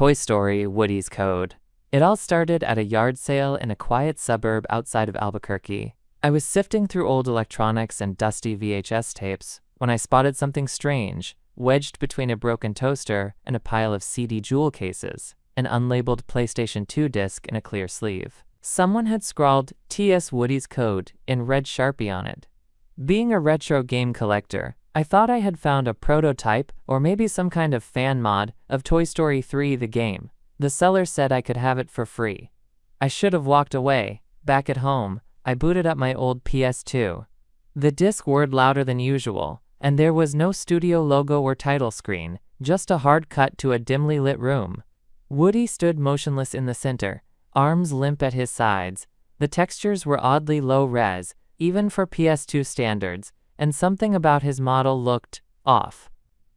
Toy Story: Woody's Code. It all started at a yard sale in a quiet suburb outside of Albuquerque. I was sifting through old electronics and dusty VHS tapes when I spotted something strange, wedged between a broken toaster and a pile of CD jewel cases, an unlabeled PlayStation 2 disc in a clear sleeve. Someone had scrawled "T.S. Woody's Code" in red Sharpie on it. Being a retro game collector, I thought I had found a prototype or maybe some kind of fan mod of Toy Story 3 the game. The seller said I could have it for free. I should have walked away. Back at home, I booted up my old PS2. The disc whirred louder than usual, and there was no studio logo or title screen, just a hard cut to a dimly lit room. Woody stood motionless in the center, arms limp at his sides. The textures were oddly low-res, even for PS2 standards, and something about his model looked off.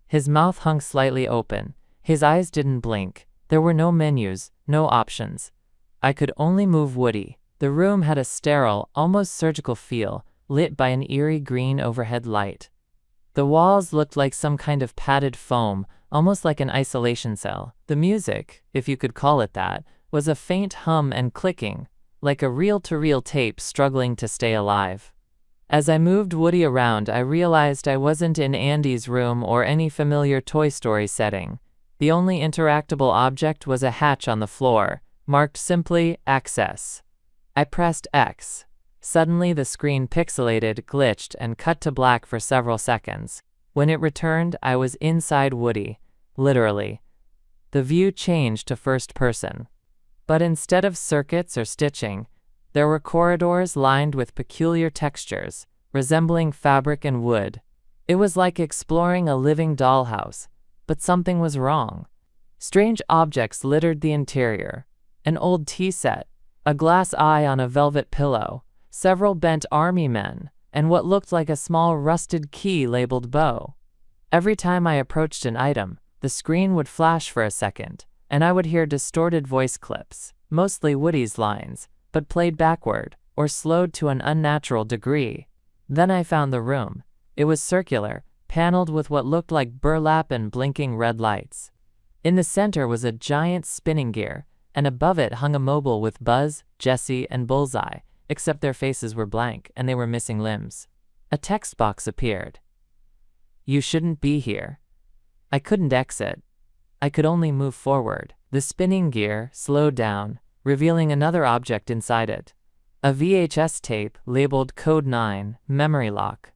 His mouth hung slightly open. His eyes didn't blink. There were no menus, no options. I could only move Woody. The room had a sterile, almost surgical feel, lit by an eerie green overhead light. The walls looked like some kind of padded foam, almost like an isolation cell. The music, if you could call it that, was a faint hum and clicking, like a reel-to-reel tape struggling to stay alive. As I moved Woody around, I realized I wasn't in Andy's room or any familiar Toy Story setting. The only interactable object was a hatch on the floor, marked simply "Access." I pressed X. Suddenly the screen pixelated, glitched, and cut to black for several seconds. When it returned, I was inside Woody, literally. The view changed to first person. But instead of circuits or stitching, there were corridors lined with peculiar textures, resembling fabric and wood. It was like exploring a living dollhouse, but something was wrong. Strange objects littered the interior. An old tea set, a glass eye on a velvet pillow, several bent army men, and what looked like a small rusted key labeled Bo. Every time I approached an item, the screen would flash for a second, and I would hear distorted voice clips, mostly Woody's lines, but played backward, or slowed to an unnatural degree. Then I found the room. It was circular, paneled with what looked like burlap and blinking red lights. In the center was a giant spinning gear, and above it hung a mobile with Buzz, Jessie, and Bullseye, except their faces were blank and they were missing limbs. A text box appeared. "You shouldn't be here." I couldn't exit. I could only move forward. The spinning gear slowed down, revealing another object inside it. A VHS tape labeled Code 9, Memory Lock.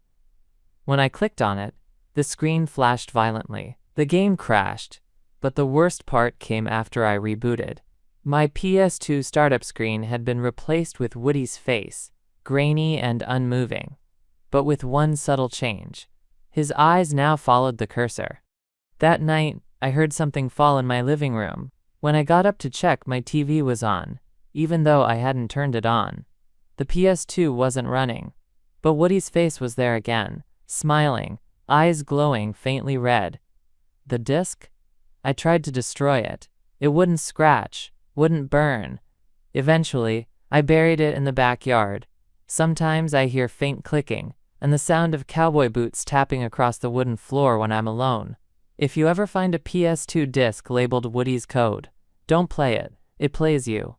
When I clicked on it, the screen flashed violently. The game crashed, but the worst part came after I rebooted. My PS2 startup screen had been replaced with Woody's face, grainy and unmoving, but with one subtle change. His eyes now followed the cursor. That night, I heard something fall in my living room. When I got up to check, my TV was on, even though I hadn't turned it on. The PS2 wasn't running, but Woody's face was there again, smiling, eyes glowing faintly red. The disc? I tried to destroy it. It wouldn't scratch, wouldn't burn. Eventually, I buried it in the backyard. Sometimes I hear faint clicking, and the sound of cowboy boots tapping across the wooden floor when I'm alone. If you ever find a PS2 disc labeled Woody's Code, don't play it. It plays you.